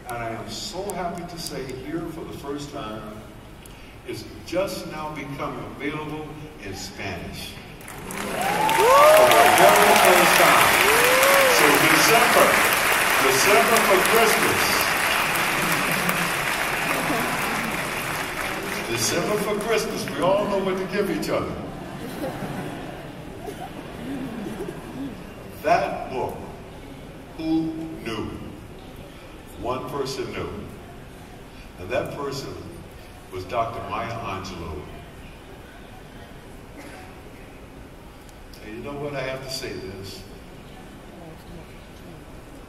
and I am so happy to say here for the first time, is just now becoming available in Spanish. For the very first time. So December for Christmas. December for Christmas, we all know what to give each other. That book, who knew? One person knew. And that person was Dr. Maya Angelou. And you know what? I have to say this.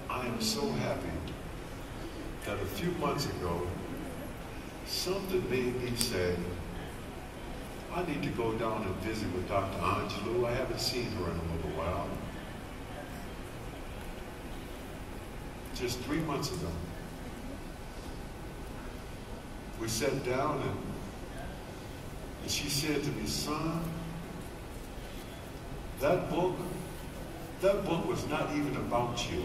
I am so happy that a few months ago, something made me say, I need to go down and visit with Dr. Angelou. I haven't seen her in a little while. Just 3 months ago, we sat down and she said to me, son, that book was not even about you.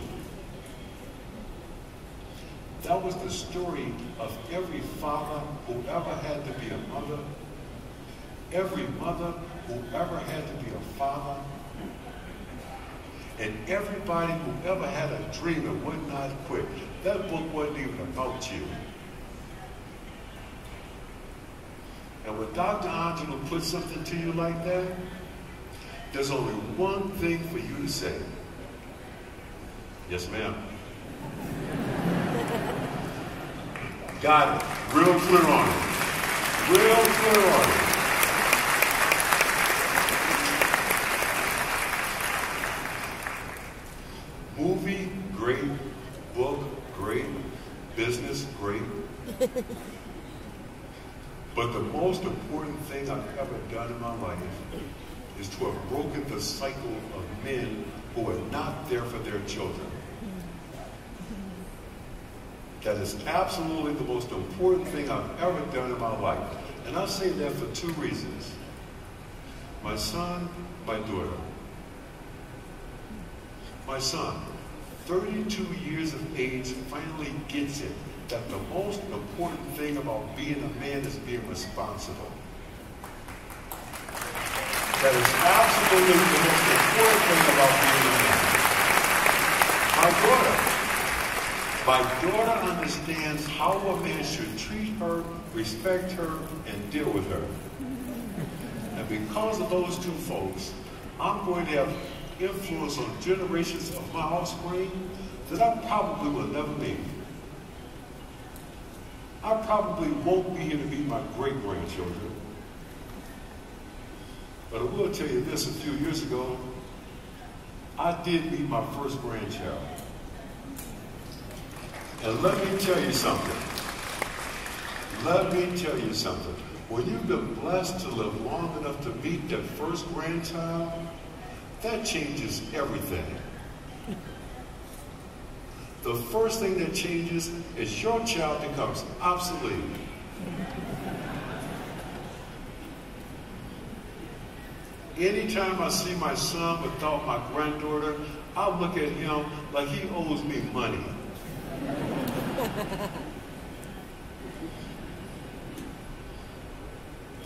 That was the story of every father who ever had to be a mother, every mother who ever had to be a father, and everybody who ever had a dream and would not quit. That book wasn't even about you. And when Dr. Angelou puts something to you like that, there's only one thing for you to say. Yes, ma'am. Got it. Real clear on it. Real clear on it. Movie, great. Book, great. Business, great. But the most important thing I've ever done in my life is to have broken the cycle of men who are not there for their children. That is absolutely the most important thing I've ever done in my life. And I say that for two reasons. My son, my daughter. My son, 32 years of age, finally gets it that the most important thing about being a man is being responsible. That is absolutely the most important thing about being a man. My daughter understands how a man should treat her, respect her, and deal with her. And because of those two folks, I'm going to have influence on generations of my offspring that I probably will never meet. I probably won't be here to meet my great-grandchildren. But I will tell you this, a few years ago, I did meet my first grandchild. And let me tell you something. Let me tell you something. When you've been blessed to live long enough to meet that first grandchild, that changes everything. The first thing that changes is your child becomes obsolete. Anytime I see my son without my granddaughter, I look at him like he owes me money.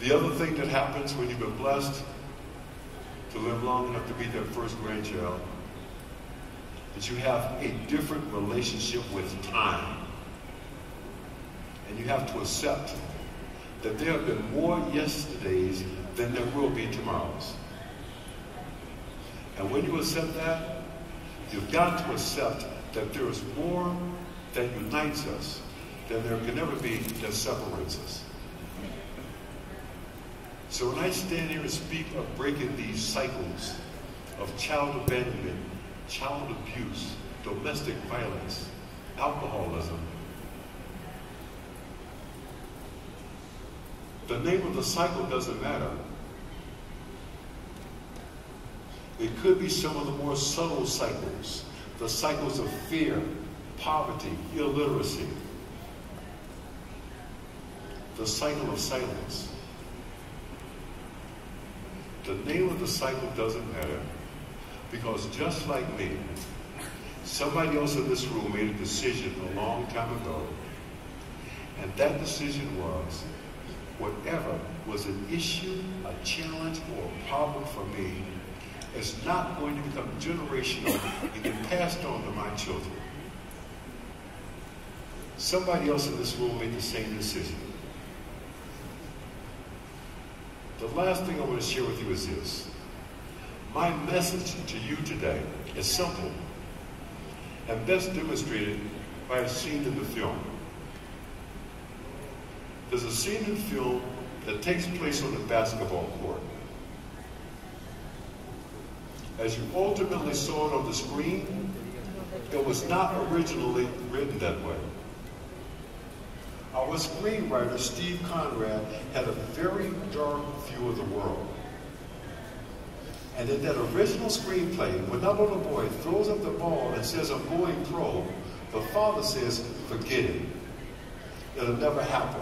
The other thing that happens when you've been blessed to live long enough to be their first grandchild is you have a different relationship with time. And you have to accept that there have been more yesterdays than there will be tomorrows. And when you accept that, you've got to accept that there is more that unites us than there can ever be that separates us. So when I stand here and speak of breaking these cycles of child abandonment, child abuse, domestic violence, alcoholism, the name of the cycle doesn't matter. It could be some of the more subtle cycles, the cycles of fear, poverty, illiteracy, the cycle of silence. The name of the cycle doesn't matter, because just like me, Somebody else in this room made a decision a long time ago, and that decision was, whatever was an issue, a challenge, or a problem for me is not going to become generational and get passed on to my children. Somebody else in this room made the same decision. The last thing I want to share with you is this. My message to you today is simple and best demonstrated by a scene in the film. There's a scene in the film that takes place on the basketball court. As you ultimately saw it on the screen, it was not originally written that way. Our screenwriter, Steve Conrad, had a very dark view of the world. And in that original screenplay, when that little boy throws up the ball and says, "I'm going pro," the father says, "Forget it. It'll never happen.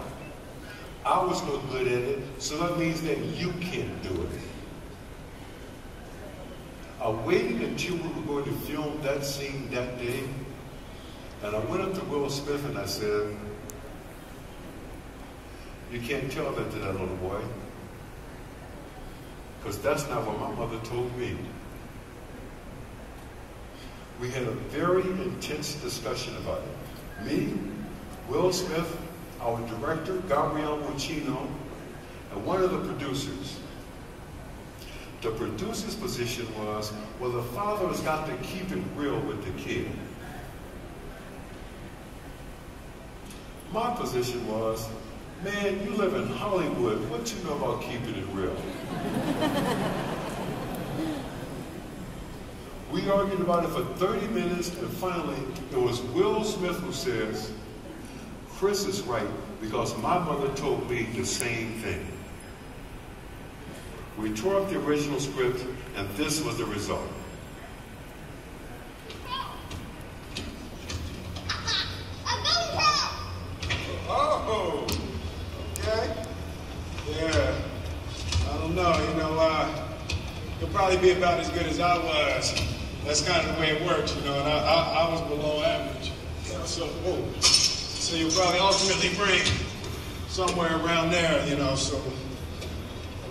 I was no good at it, so that means that you can't do it." I waited until we were going to film that scene that day, and I went up to Will Smith and I said, "You can't tell that to that little boy, because that's not what my mother told me." We had a very intense discussion about it. Me, Will Smith, our director, Gabrielle Muccino, and one of the producers. The producer's position was, well, the father has got to keep it real with the kid. My position was, man, you live in Hollywood. What you know about keeping it real? We argued about it for 30 minutes, and finally, it was Will Smith who says, "Chris is right, because my mother told me the same thing." We tore up the original script, and this was the result. Oh, okay. Yeah. I don't know, you'll probably be about as good as I was. That's kind of the way it works, and I was below average. So you'll probably ultimately bring somewhere around there, so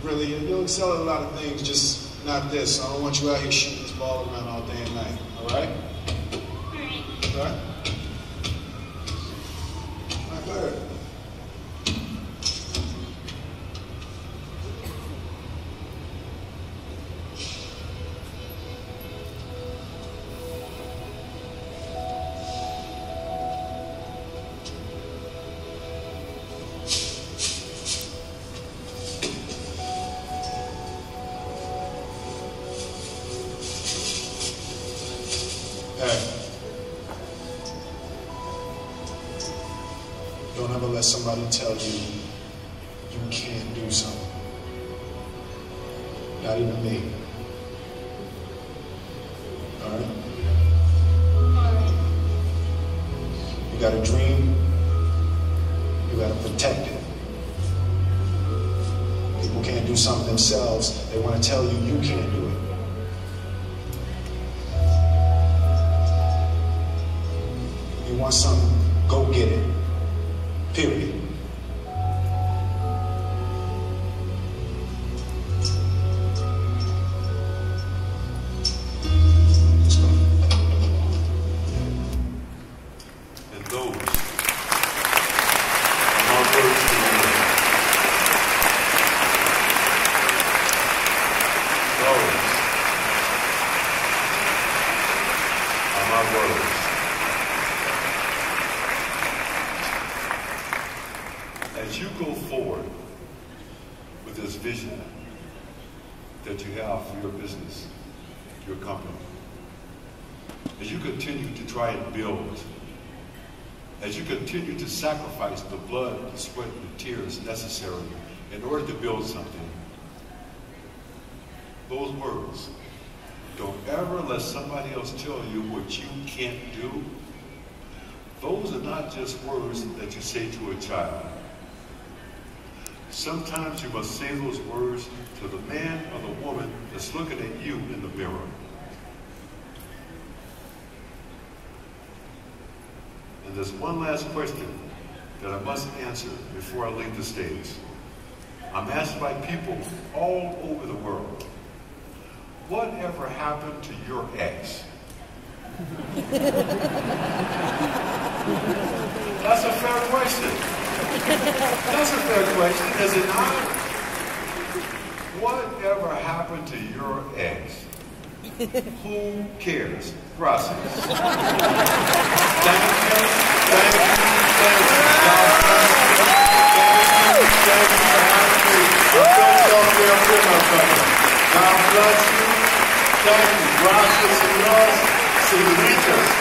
really, you'll excel at a lot of things, just not this. So I don't want you out here shooting this ball around all day and night, all right? All right? All right, go ahead. Don't ever let somebody tell you you can't do something. Not even me. All right? You got a dream, you got to protect it. People can't do something themselves. They want to tell you you can't do it. You want something, go get it. Period. And those are my words to you. Those are my words. As you go forward with this vision that you have for your business, your company, as you continue to try and build, as you continue to sacrifice the blood, the sweat, and the tears necessary in order to build something, those words, don't ever let somebody else tell you what you can't do. Those are not just words that you say to a child. Sometimes you must say those words to the man or the woman that's looking at you in the mirror. And there's one last question that I must answer before I leave the stage. I'm asked by people all over the world, whatever happened to your ex? That's a fair question. That's a fair question, is it not? Whatever happened to your ex? Who cares? Gracias. Thank you. Thank you. Thank you. God bless you. Thank you for having me. I'm so sorry I'm with my brother. God bless you. Thank you. Gracias, señores. Señoritas.